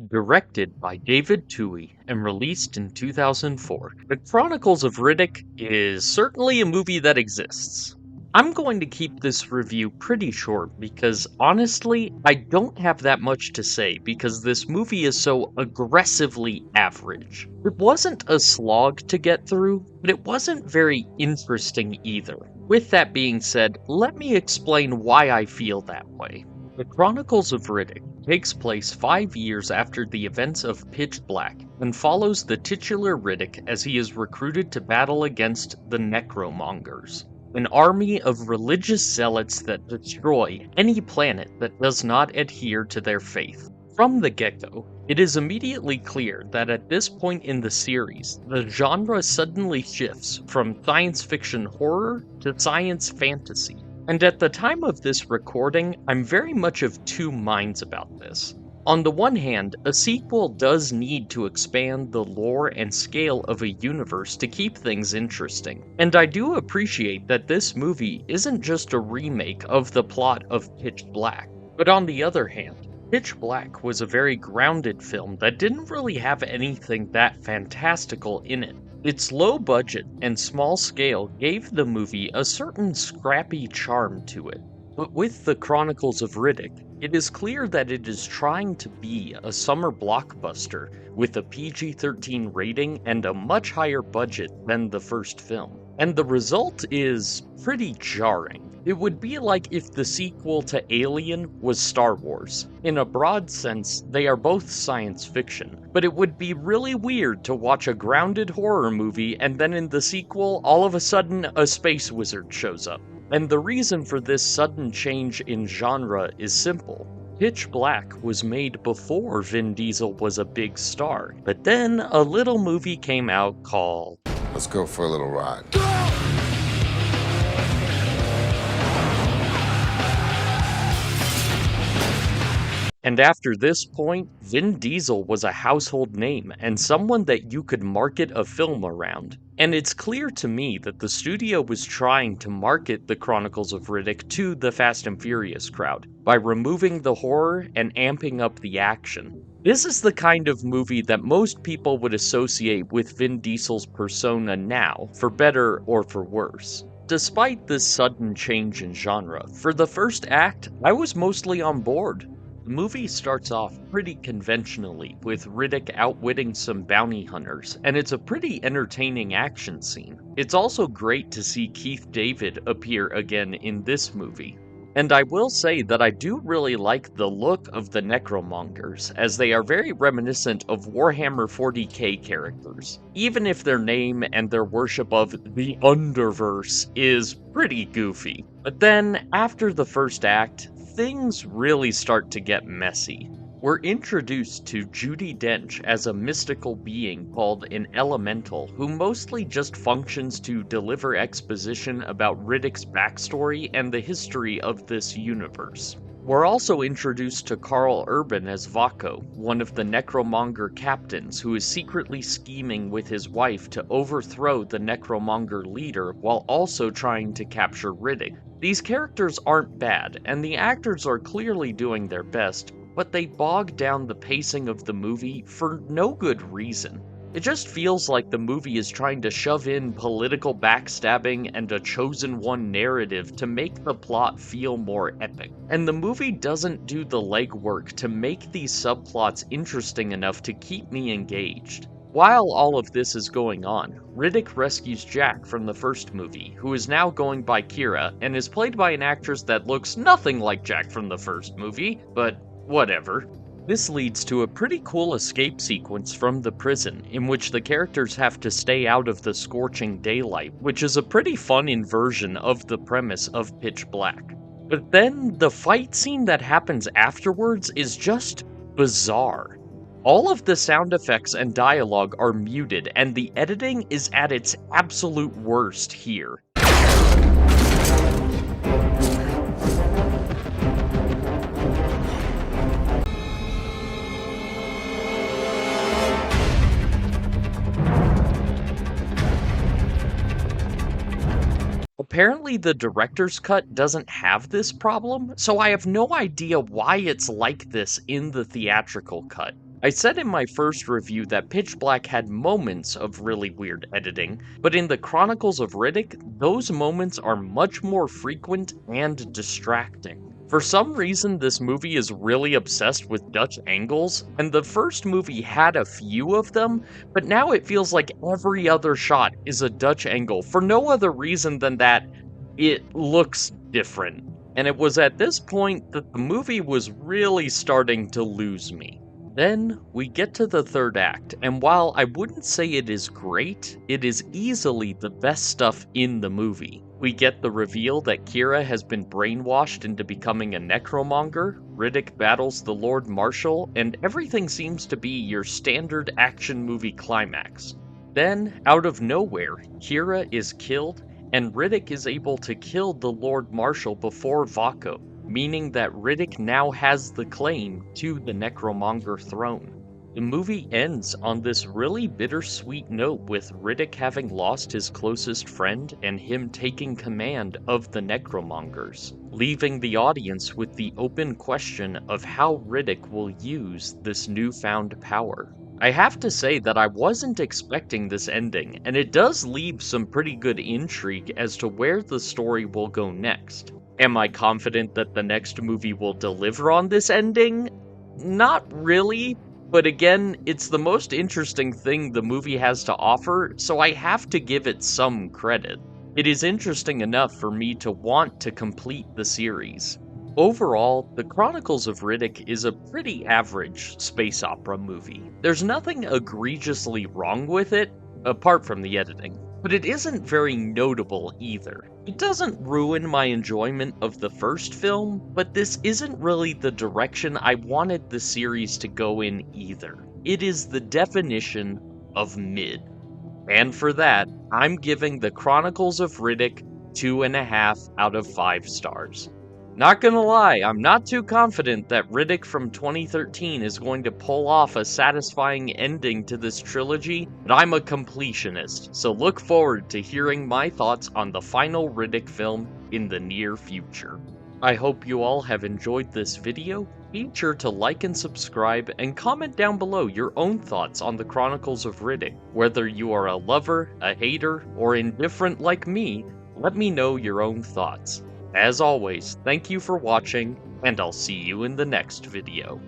directed by David Toohey and released in 2004. The Chronicles of Riddick is certainly a movie that exists. I'm going to keep this review pretty short because honestly, I don't have that much to say because this movie is so aggressively average. It wasn't a slog to get through, but it wasn't very interesting either. With that being said, let me explain why I feel that way. The Chronicles of Riddick takes place 5 years after the events of Pitch Black and follows the titular Riddick as he is recruited to battle against the Necromongers, an army of religious zealots that destroy any planet that does not adhere to their faith. From the get-go, it is immediately clear that at this point in the series, the genre suddenly shifts from science fiction horror to science fantasy. And at the time of this recording, I'm very much of two minds about this. On the one hand, a sequel does need to expand the lore and scale of a universe to keep things interesting. And I do appreciate that this movie isn't just a remake of the plot of Pitch Black. But on the other hand, Pitch Black was a very grounded film that didn't really have anything that fantastical in it. Its low budget and small scale gave the movie a certain scrappy charm to it. But with the Chronicles of Riddick, it is clear that it is trying to be a summer blockbuster with a PG-13 rating and a much higher budget than the first film. And the result is pretty jarring. It would be like if the sequel to Alien was Star Wars. In a broad sense, they are both science fiction, but it would be really weird to watch a grounded horror movie and then in the sequel, all of a sudden, a space wizard shows up. And the reason for this sudden change in genre is simple. Pitch Black was made before Vin Diesel was a big star, but then a little movie came out called Let's go for a little ride. And after this point, Vin Diesel was a household name and someone that you could market a film around. And it's clear to me that the studio was trying to market the Chronicles of Riddick to the Fast and Furious crowd by removing the horror and amping up the action. This is the kind of movie that most people would associate with Vin Diesel's persona now, for better or for worse. Despite this sudden change in genre, for the first act, I was mostly on board. The movie starts off pretty conventionally, with Riddick outwitting some bounty hunters, and it's a pretty entertaining action scene. It's also great to see Keith David appear again in this movie. And I will say that I do really like the look of the Necromongers, as they are very reminiscent of Warhammer 40k characters, even if their name and their worship of the Underverse is pretty goofy. But then, after the first act, things really start to get messy. We're introduced to Judi Dench as a mystical being called an elemental who mostly just functions to deliver exposition about Riddick's backstory and the history of this universe. We're also introduced to Carl Urban as Vako, one of the Necromonger captains who is secretly scheming with his wife to overthrow the Necromonger leader while also trying to capture Riddick. These characters aren't bad, and the actors are clearly doing their best, but they bog down the pacing of the movie for no good reason. It just feels like the movie is trying to shove in political backstabbing and a chosen one narrative to make the plot feel more epic. And the movie doesn't do the legwork to make these subplots interesting enough to keep me engaged. While all of this is going on, Riddick rescues Jack from the first movie, who is now going by Kira, and is played by an actress that looks nothing like Jack from the first movie, but whatever. This leads to a pretty cool escape sequence from the prison, in which the characters have to stay out of the scorching daylight, which is a pretty fun inversion of the premise of Pitch Black. But then, the fight scene that happens afterwards is just bizarre. All of the sound effects and dialogue are muted, and the editing is at its absolute worst here. Apparently the director's cut doesn't have this problem, so I have no idea why it's like this in the theatrical cut. I said in my first review that Pitch Black had moments of really weird editing, but in the Chronicles of Riddick, those moments are much more frequent and distracting. For some reason, this movie is really obsessed with Dutch angles, and the first movie had a few of them, but now it feels like every other shot is a Dutch angle for no other reason than that it looks different. And it was at this point that the movie was really starting to lose me. Then we get to the third act, and while I wouldn't say it is great, it is easily the best stuff in the movie. We get the reveal that Kira has been brainwashed into becoming a necromonger, Riddick battles the Lord Marshal, and everything seems to be your standard action movie climax. Then, out of nowhere, Kira is killed, and Riddick is able to kill the Lord Marshal before Vako, meaning that Riddick now has the claim to the Necromonger throne. The movie ends on this really bittersweet note with Riddick having lost his closest friend and him taking command of the Necromongers, leaving the audience with the open question of how Riddick will use this newfound power. I have to say that I wasn't expecting this ending, and it does leave some pretty good intrigue as to where the story will go next. Am I confident that the next movie will deliver on this ending? Not really, but again, it's the most interesting thing the movie has to offer, so I have to give it some credit. It is interesting enough for me to want to complete the series. Overall, The Chronicles of Riddick is a pretty average space opera movie. There's nothing egregiously wrong with it, apart from the editing, but it isn't very notable either. It doesn't ruin my enjoyment of the first film, but this isn't really the direction I wanted the series to go in either. It is the definition of mid. And for that, I'm giving The Chronicles of Riddick 2.5 out of 5 stars. Not gonna lie, I'm not too confident that Riddick from 2013 is going to pull off a satisfying ending to this trilogy, but I'm a completionist, so look forward to hearing my thoughts on the final Riddick film in the near future. I hope you all have enjoyed this video. Be sure to like and subscribe, and comment down below your own thoughts on the Chronicles of Riddick. Whether you are a lover, a hater, or indifferent like me, let me know your own thoughts. As always, thank you for watching, and I'll see you in the next video.